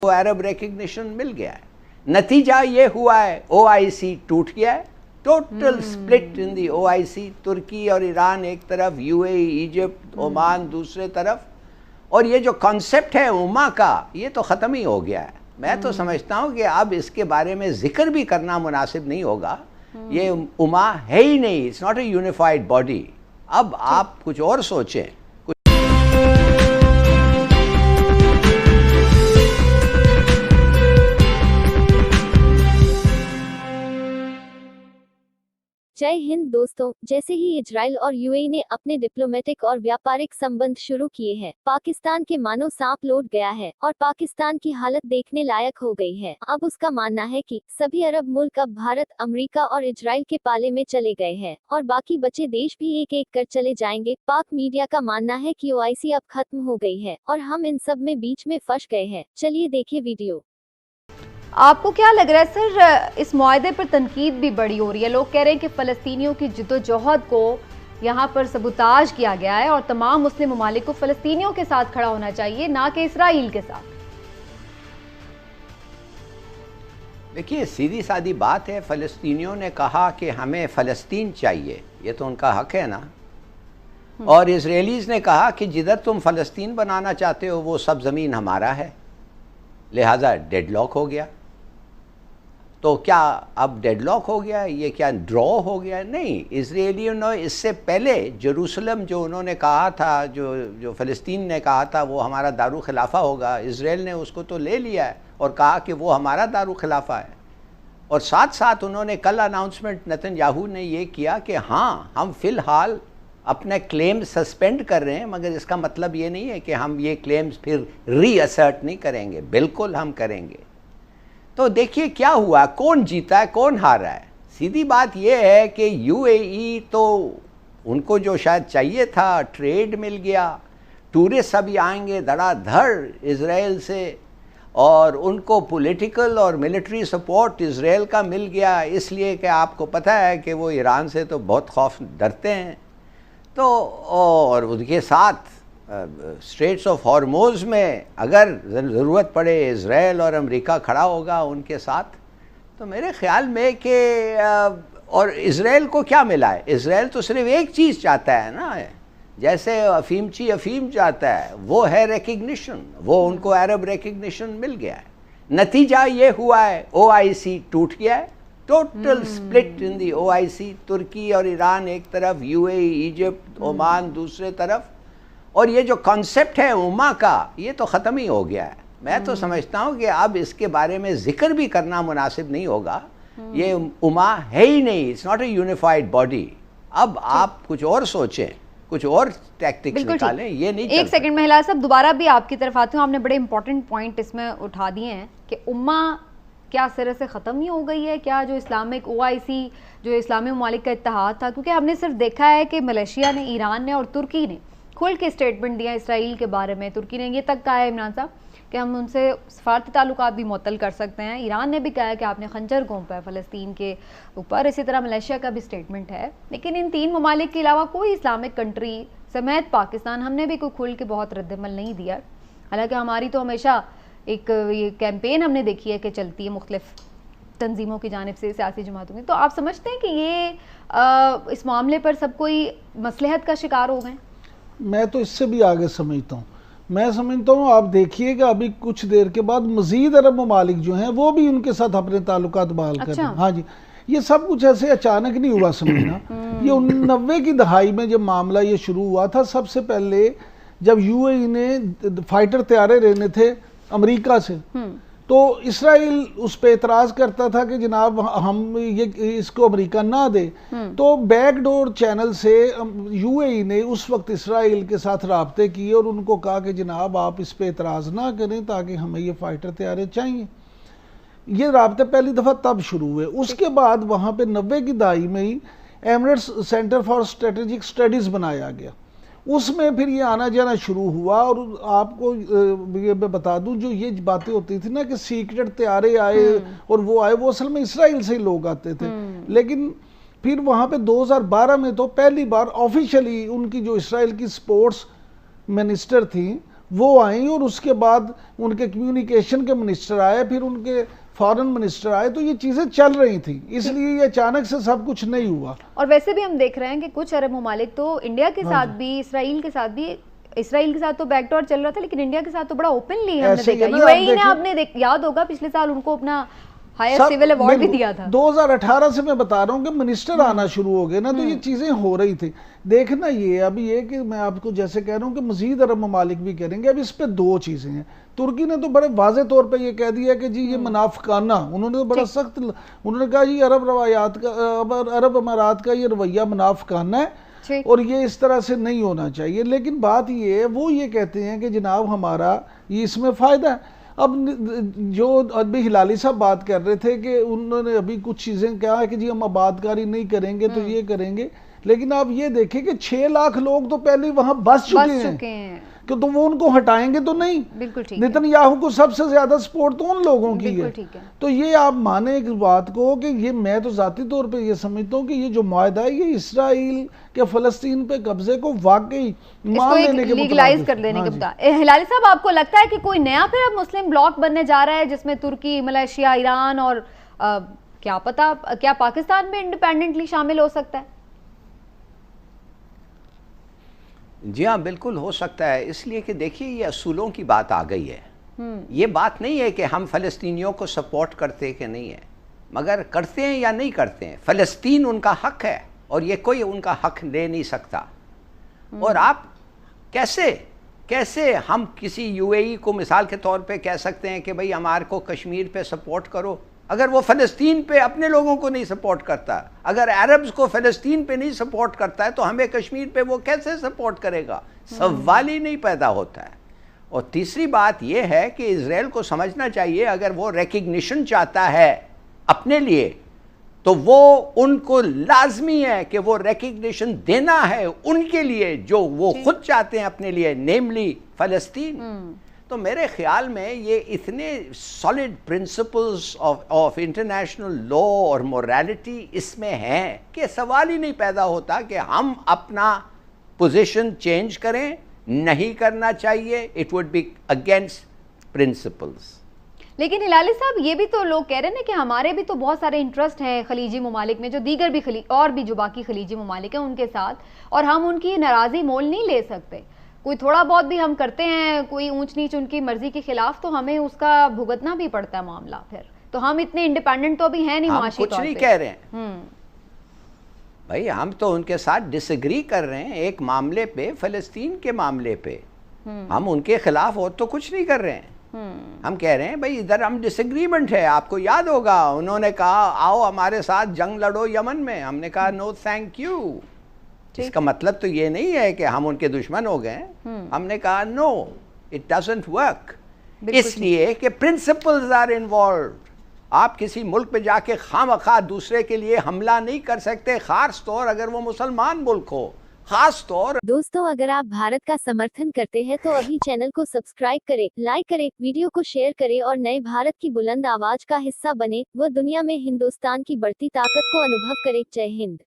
کو عرب ریکگنیشن مل گیا ہے. نتیجہ یہ ہوا ہے OIC ٹوٹ گیا ہے. ٹوٹل سپلٹ ان دی OIC. ترکی اور ایران ایک طرف, UAE, ایجپٹ, عمان دوسرے طرف. اور یہ جو کانسیپٹ ہے امہ کا, یہ تو ختم ہی ہو گیا ہے. میں تو سمجھتا ہوں کہ اب اس کے بارے میں ذکر بھی کرنا مناسب نہیں ہوگا. یہ امہ ہے ہی نہیں. It's not a unified body. اب آپ کچھ اور سوچیں. जय हिंद दोस्तों, जैसे ही इजराइल और यूएई ने अपने डिप्लोमेटिक और व्यापारिक संबंध शुरू किए हैं, पाकिस्तान के मानो सांप लौट गया है और पाकिस्तान की हालत देखने लायक हो गई है. अब उसका मानना है कि सभी अरब मुल्क अब भारत, अमेरिका और इजराइल के पाले में चले गए हैं और बाकी बचे देश भी एक एक कर चले जाएंगे. पाक मीडिया का मानना है कि OIC अब खत्म हो गई है और हम इन सब में बीच में फंस गए हैं. चलिए देखिए वीडियो. आपको क्या लग रहा है सर, इस मुआहदे पर तनकीद भी बड़ी हो रही है. लोग कह रहे हैं कि फ़लस्तीनियों की जद्दोजहद को यहाँ पर सबूताज किया गया है और तमाम मुस्लिम ममालिक को फ़लस्तीनियों के साथ खड़ा होना चाहिए, ना कि इसराइल के साथ. देखिए, सीधी सादी बात है. फ़लस्तीनियों ने कहा कि हमें फ़लस्तीन चाहिए, ये तो उनका हक है ना. और इसराइलीज़ ने कहा कि जिधर तुम फ़लस्तीन बनाना चाहते हो वो सब ज़मीन हमारा है. लिहाजा डेडलॉक हो गया. तो क्या अब डेडलॉक हो गया, ये क्या ड्रॉ हो गया? नहीं. इसराइलियों ने इससे पहले जेरूसलम जो उन्होंने कहा था, जो फ़लस्तीन ने कहा था वो हमारा दारू खिलाफा होगा, इसराइल ने उसको तो ले लिया है और कहा कि वो हमारा दारू खिलाफा है. और साथ साथ उन्होंने कल अनाउंसमेंट नेतन्याहू ने ये किया कि हाँ, हम फ़िलहाल अपने क्लेम सस्पेंड कर रहे हैं, मगर इसका मतलब ये नहीं है कि हम ये क्लेम्स फिर रीअसर्ट नहीं करेंगे. बिल्कुल हम करेंगे. तो देखिए क्या हुआ, कौन जीता है कौन हारा है. सीधी बात ये है कि UAE तो उनको जो शायद चाहिए था, ट्रेड मिल गया, टूरिस्ट सभी आएंगे धड़ाधड़ इजराइल से, और उनको पॉलिटिकल और मिलिट्री सपोर्ट इजराइल का मिल गया, इसलिए कि आपको पता है कि वो ईरान से तो बहुत खौफ डरते हैं. तो और उनके साथ स्ट्रेट्स ऑफ हॉर्मोज़ में अगर ज़रूरत पड़े इज़राइल और अमेरिका खड़ा होगा उनके साथ. तो मेरे ख़्याल में कि और इज़राइल को क्या मिला है, इज़राइल तो सिर्फ एक चीज़ चाहता है ना, जैसे अफीमची अफीम चाहता है, वो है रिकग्निशन. वो उनको अरब रिकग्निशन मिल गया है. नतीजा ये हुआ है OIC टूट गया है. Total split in the OIC. तुर्की और ईरान एक तरफ, UAE, इजिप्ट, ओमान दूसरे तरफ. और ये जो कॉन्सेप्ट है उमा का, ये तो ख़त्म ही हो गया है. मैं तो समझता हूँ कि अब इसके बारे में ज़िक्र भी करना मुनासिब नहीं होगा. ये उमा है ही नहीं. It's not a unified body. अब आप कुछ और सोचें, कुछ और टैक्टिक्स निकालें. ये नहीं. एक सेकंड में हिलाल साहब, दोबारा भी आपकी तरफ आती हूँ. आपने बड़े इंपॉर्टेंट पॉइंट इसमें उठा दिए हैं कि उम्मा क्या सिरे से ख़त्म ही हो गई है. क्या जो इस्लामिक OIC, जो इस्लामी ममालिक का इत्तेहाद था, क्योंकि हमने सिर्फ देखा है कि मलेशिया ने, ईरान ने और तुर्की ने खुल के स्टेटमेंट दिया इसराइल के बारे में. तुर्की ने ये तक कहा है इमरान साहब कि हम उनसे सफारती ताल्लुकात भी मुअत्तल कर सकते हैं. ईरान ने भी कहा है कि आपने खंजर घोंपा है फ़लस्तीन के ऊपर. इसी तरह मलेशिया का भी स्टेटमेंट है. लेकिन इन तीन ममालिक के अलावा कोई इस्लामिक कंट्री समेत पाकिस्तान, हमने भी कोई खुल के बहुत रद्दमल नहीं दिया. हालांकि हमारी तो हमेशा एक ये कैंपेन हमने देखी है कि चलती है मुख्तलिफ तंजीमों की जानिब से, सियासी जमातों की. तो आप समझते हैं कि ये इस मामले पर सब कोई मसलहत का शिकार हो गए? मैं तो इससे भी आगे समझता हूँ. मैं समझता हूँ, आप देखिए कि अभी कुछ देर के बाद मज़ीद अरब ममालिक जो हैं वो भी उनके साथ अपने ताल्लुकात बहाल कर रहे हैं. हाँ जी, ये सब कुछ ऐसे अचानक नहीं हुआ समझना. ये 90 की दहाई में जब मामला ये शुरू हुआ था, सबसे पहले जब UAE ने फाइटर तैयारे लेने थे अमेरिका से, तो इसराइल उस पे एतराज़ करता था कि जनाब हम ये इसको अमेरिका ना दे. तो बैकडोर चैनल से UAE ने उस वक्त इसराइल के साथ राब्ते किए और उनको कहा कि जनाब आप इस पे एतराज़ ना करें, ताकि हमें ये फाइटर तैयारे चाहिए. ये राब्ते पहली दफ़ा तब शुरू हुए. उसके बाद वहाँ पे 90 की दहाई में ही Emirates Centre for Strategic Studies बनाया गया. उसमें फिर ये आना जाना शुरू हुआ. और आपको ये मैं बता दूं, जो ये बातें होती थी ना कि सीक्रेट तैयारे आए और वो आए, वो असल में इसराइल से ही लोग आते थे. लेकिन फिर वहाँ पे 2012 में तो पहली बार ऑफिशियली उनकी जो इसराइल की स्पोर्ट्स मिनिस्टर थी, وہ آئیں اور اس کے بعد ان کے کمیونیکیشن کے منسٹر آئے, پھر ان کے فارن منسٹر آئے, تو یہ چیزیں چل رہی تھیں, اس لیے یہ اچانک سے سب کچھ نہیں ہوا. اور ویسے بھی ہم دیکھ رہے ہیں کہ کچھ عرب ممالک تو انڈیا کے ساتھ بھی, اسرائیل کے ساتھ بھی, اسرائیل کے ساتھ تو بیک ڈور چل رہا تھا, لیکن انڈیا کے ساتھ تو بڑا اوپنلی ہم نے دیکھا. یو اے ای نے, آپ نے یاد ہوگا پچھلے سال ان کو اپنا ہائر سول ایوارڈ بھی دیا تھا. 2018 سے میں بتا رہا ہوں کہ منسٹر آنا شروع ہو گئے نا, تو یہ چیزیں ہو رہی تھی. دیکھنا یہ ابھی یہ کہ میں آپ کو جیسے کہہ رہا ہوں کہ مزید عرب ممالک بھی کریں گے. اب اس پہ دو چیزیں ہیں. ترکی نے تو بڑے واضح طور پہ یہ کہہ دیا کہ جی یہ منافقانہ, انہوں نے تو بڑا سخت, انہوں نے کہا جی عرب امارات کا یہ رویہ منافقانہ ہے اور یہ اس طرح سے نہیں ہونا چاہیے. لیکن بات یہ ہے, وہ یہ کہتے ہیں کہ جناب ہمارا یہ اس میں فائدہ ہے. اب جو ابھی ہلالی صاحب بات کر رہے تھے کہ انہوں نے ابھی کچھ چیزیں کہا کہ جی ہم آبادکاری نہیں کریں گے تو یہ کریں گے, لیکن آپ یہ دیکھیں کہ 6 لاکھ لوگ تو پہلے وہاں بس چکے ہیں کہ تو وہ ان کو ہٹائیں گے تو نہیں. بالکل ٹھیک. نیتن یاہو کو سب سے زیادہ سپورٹ تو ان لوگوں کی ہے. تو یہ آپ مانیں ایک بات کو کہ یہ میں تو ذاتی طور پہ یہ سمجھتا ہوں کہ یہ جو معاہدہ ہے یہ اسرائیل کے فلسطین پہ قبضے کو واقعی مان لینے کے لیگلائز کر لینے کے مطابق. ہلالی صاحب, آپ کو لگتا ہے کہ کوئی نیا پھر اب مسلم بلاک بننے جا رہا ہے جس میں ترکی, ملیشیا, ایران اور کیا پتا کیا پاکستان میں انڈیپینڈنٹلی شامل ہو سکتا ہے؟ جی ہاں بالکل ہو سکتا ہے, اس لیے کہ دیکھیے یہ اصولوں کی بات آ گئی ہے. یہ بات نہیں ہے کہ ہم فلسطینیوں کو سپورٹ کرتے کہ نہیں ہیں, مگر کرتے ہیں یا نہیں کرتے ہیں, فلسطین ان کا حق ہے اور یہ کوئی ان کا حق لے نہیں سکتا. اور آپ کیسے ہم کسی یو اے ای کو مثال کے طور پہ کہہ سکتے ہیں کہ بھئی ہمارے کو کشمیر پہ سپورٹ کرو, اگر وہ فلسطین پہ اپنے لوگوں کو نہیں سپورٹ کرتا, اگر عربز کو فلسطین پہ نہیں سپورٹ کرتا ہے تو ہمیں کشمیر پہ وہ کیسے سپورٹ کرے گا؟ سوال ہی نہیں پیدا ہوتا ہے. اور تیسری بات یہ ہے کہ اسرائیل کو سمجھنا چاہیے اگر وہ ریکگنیشن چاہتا ہے اپنے لیے تو وہ ان کو لازمی ہے کہ وہ ریکگنیشن دینا ہے ان کے لیے جو وہ خود چاہتے ہیں اپنے لیے, نیملی فلسطین. تو میرے خیال میں یہ اتنے solid principles of international law اور موریلٹی اس میں ہیں کہ سوال ہی نہیں پیدا ہوتا کہ ہم اپنا پوزیشن چینج کریں. نہیں کرنا چاہیے, it would be against principles. لیکن ہلالی صاحب, یہ بھی تو لوگ کہہ رہے ہیں کہ ہمارے بھی تو بہت سارے انٹرسٹ ہیں خلیجی ممالک میں, جو دیگر بھی اور بھی جو باقی خلیجی ممالک ہیں ان کے ساتھ, اور ہم ان کی ناراضی مول نہیں لے سکتے. کوئی تھوڑا بہت بھی ہم کرتے ہیں, کوئی اونچ نیچ ان کی مرضی کے خلاف, تو ہمیں اس کا بھگتنا بھی پڑتا ہے معاملہ. پھر تو ہم اتنے انڈیپینڈنٹ تو بھی ہیں نہیں معاشی طور پہ. ہم کچھ نہیں کہہ رہے ہیں بھائی, ہم تو ان کے ساتھ ڈس ایگری کر رہے ہیں ایک معاملے پہ, فلسطین کے معاملے پہ. ہم ان کے خلاف اور تو کچھ نہیں کر رہے ہیں. ہم کہہ رہے ہیں بھئی ادھر ہم ڈس ایگریمنٹ ہے. آپ کو یاد ہوگا انہوں نے کہا آؤ ہمارے ساتھ جنگ لڑو یمن میں, ہم نے کہا نو تھینک یو. اس کا مطلب تو یہ نہیں ہے کہ ہم ان کے دشمن ہو گئے. ہم نے کہا نو, اٹ ڈزنٹ ورک, اس لیے کہ پرنسپلز آر انوالوڈ. آپ کسی ملک پہ جا کے خواہ دوسرے کے لیے حملہ نہیں کر سکتے, خاص طور اگر وہ مسلمان ملک ہو. خاص طور دوستوں, اگر آپ بھارت کا سمرتھن کرتے ہیں تو ابھی چینل کو سبسکرائب کریں, لائک کریں, ویڈیو کو شیئر کریں اور نئے بھارت کی بلند آواز کا حصہ بنے. وہ دنیا میں ہندوستان کی بڑھتی طاقت کو انوبھو کرے. جے ہند.